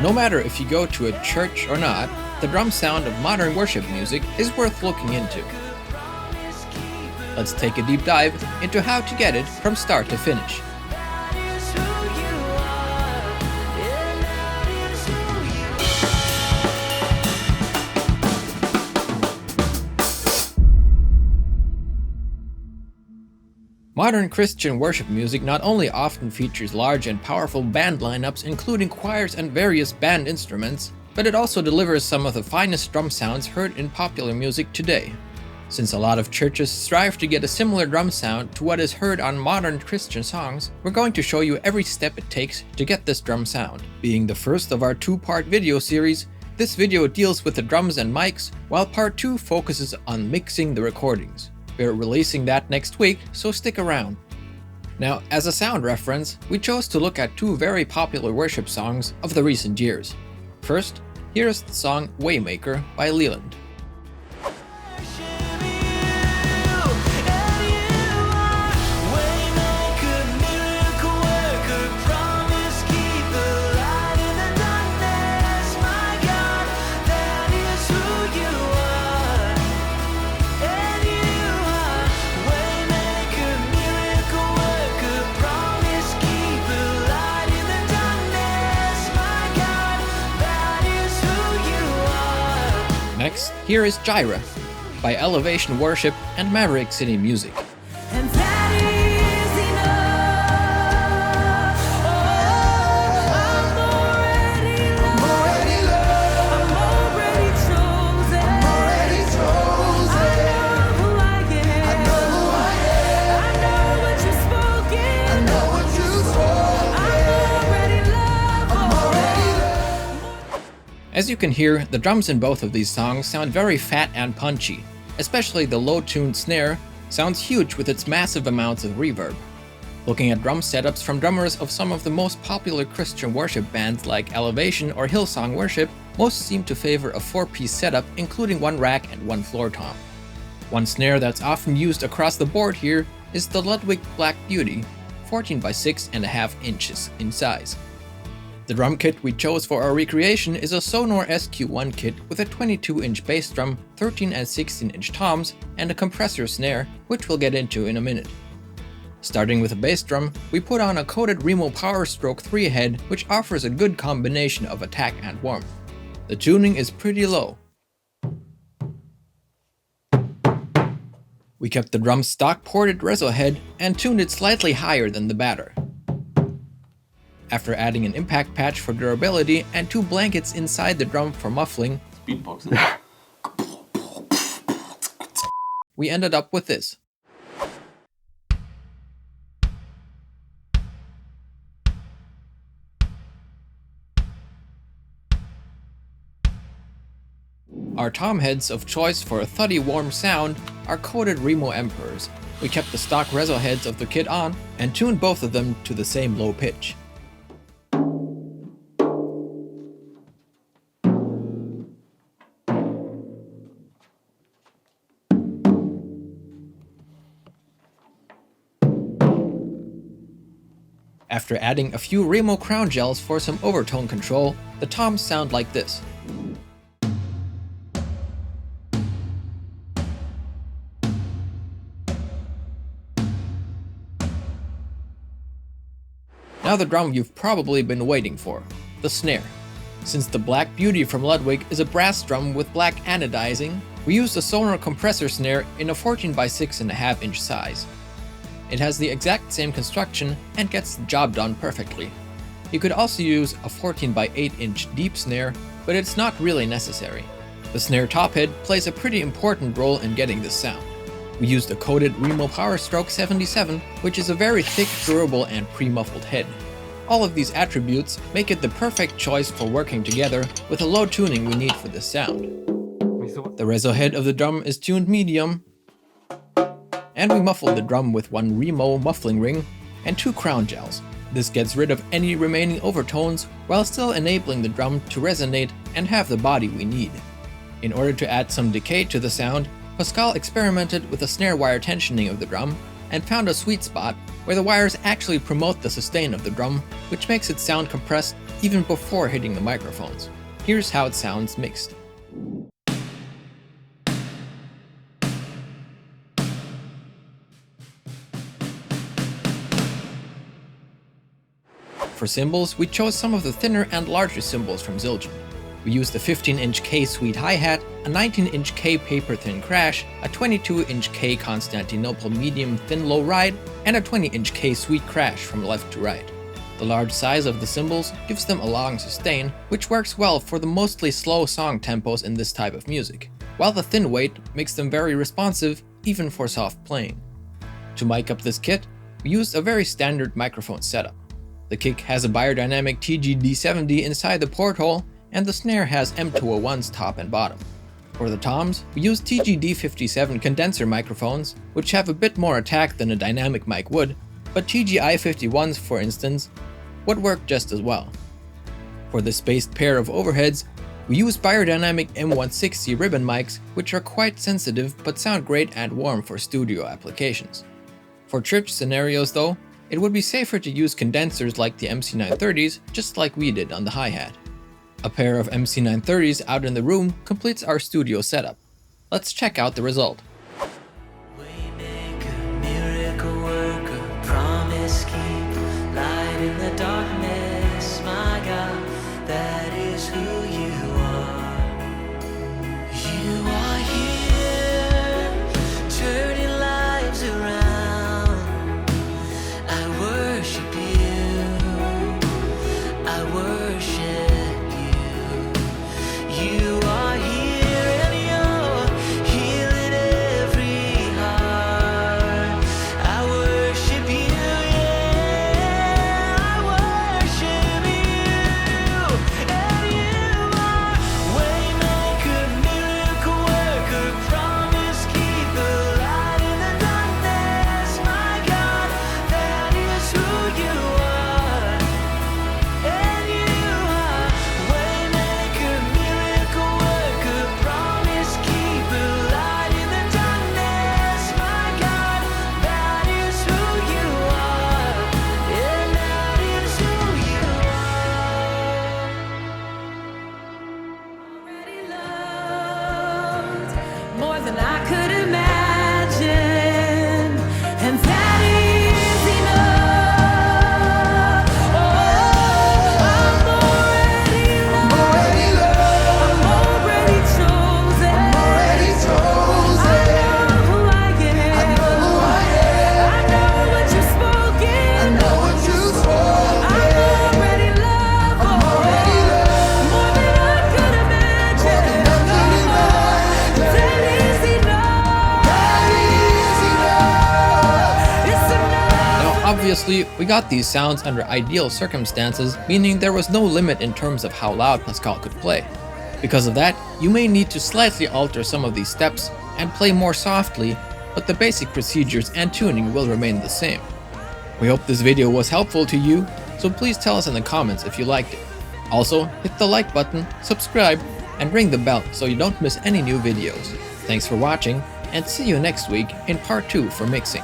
No matter if you go to a church or not, the drum sound of modern worship music is worth looking into. Let's take a deep dive into how to get it from start to finish. Modern Christian worship music not only often features large and powerful band lineups including choirs and various band instruments, but it also delivers some of the finest drum sounds heard in popular music today. Since a lot of churches strive to get a similar drum sound to what is heard on modern Christian songs, we're going to show you every step it takes to get this drum sound. Being the first of our two-part video series, this video deals with the drums and mics, while part 2 focuses on mixing the recordings. We're releasing that next week, so stick around. Now, as a sound reference, we chose to look at two very popular worship songs of the recent years. First, here's the song Waymaker by Thielen. Next, here is Jireh by Elevation Worship and Maverick City Music. And that is enough. I'm already loved. I'm already chosen. I know who I am. I know what you've spoken. I'm already loved. As you can hear, the drums in both of these songs sound very fat and punchy. Especially the low-tuned snare sounds huge with its massive amounts of reverb. Looking at drum setups from drummers of some of the most popular Christian worship bands like Elevation or Hillsong Worship, most seem to favor a 4-piece setup including one rack and one floor tom. One snare that's often used across the board here is the Ludwig Black Beauty, 14 by 6.5 inches in size. The drum kit we chose for our recreation is a Sonor SQ1 kit with a 22-inch bass drum, 13 and 16-inch toms, and a Kompressor snare, which we'll get into in a minute. Starting with a bass drum, we put on a coated Remo Power Stroke 3 head, which offers a good combination of attack and warmth. The tuning is pretty low. We kept the drum's stock ported reso head and tuned it slightly higher than the batter. After adding an impact patch for durability and 2 blankets inside the drum for muffling, we ended up with this. Our tom heads of choice for a thuddy warm sound are coated Remo Emperors. We kept the stock reso heads of the kit on and tuned both of them to the same low pitch. After adding a few Remo crown gels for some overtone control, the toms sound like this. Now the drum you've probably been waiting for, the snare. Since the Black Beauty from Ludwig is a brass drum with black anodizing, we used a Sonor Kompressor snare in a 14 by 6.5 inch size. It has the exact same construction and gets the job done perfectly. You could also use a 14 by 8 inch deep snare, but it's not really necessary. The snare top head plays a pretty important role in getting this sound. We used a coated Remo Power Stroke 77, which is a very thick, durable, and pre-muffled head. All of these attributes make it the perfect choice for working together with the low tuning we need for this sound. The reso head of the drum is tuned medium, and we muffled the drum with one Remo muffling ring and 2 crown gels. This gets rid of any remaining overtones while still enabling the drum to resonate and have the body we need. In order to add some decay to the sound, Pascal experimented with the snare wire tensioning of the drum and found a sweet spot where the wires actually promote the sustain of the drum, which makes it sound compressed even before hitting the microphones. Here's how it sounds mixed. For cymbals, we chose some of the thinner and larger cymbals from Zildjian. We used a 15-inch K Sweet Hihat, a 19-inch K paper-thin crash, a 22-inch K Constantinople medium thin low ride, and a 20-inch K Sweet crash from left to right. The large size of the cymbals gives them a long sustain, which works well for the mostly slow song tempos in this type of music, while the thin weight makes them very responsive, even for soft playing. To mic up this kit, we used a very standard microphone setup. The kick has a Beyerdynamic TG-D70 inside the porthole, and the snare has M201's top and bottom. For the toms, we used TG-D57 condenser microphones, which have a bit more attack than a dynamic mic would, but TG-I51s, for instance, would work just as well. For the spaced pair of overheads, we used Beyerdynamic M160 ribbon mics, which are quite sensitive but sound great and warm for studio applications. For church scenarios though, it would be safer to use condensers like the MC930s, just like we did on the hi-hat. A pair of MC930s out in the room completes our studio setup. Let's check out the result. Waymaker, miracle worker, promise keep, light in the darkness, my God, that is who you are. You are here, turning lives around. I worship you, I worship you. You are here and you're healing every heart. I worship you, yeah, I worship you. And you are Waymaker, miracle worker, promise keeper, light in the darkness, my God, that is who you are. And you are Waymaker, miracle worker, promise keeper, light in the darkness, my God, that is who you are, and that is who you are. Already loved more than I could imagine, and that is enough. Oh, I'm already loved. I'm already chosen. I know who I am. I know what you've spoken. I'm already loved. More than I could imagine. That is enough. It's enough. Now obviously, we got these sounds under ideal circumstances, meaning there was no limit in terms of how loud Pascal could play. Because of that, you may need to slightly alter some of these steps and play more softly, but the basic procedures and tuning will remain the same. We hope this video was helpful to you, so please tell us in the comments if you liked it. Also, hit the like button, subscribe, and ring the bell so you don't miss any new videos. Thanks for watching, and see you next week in part 2 for mixing.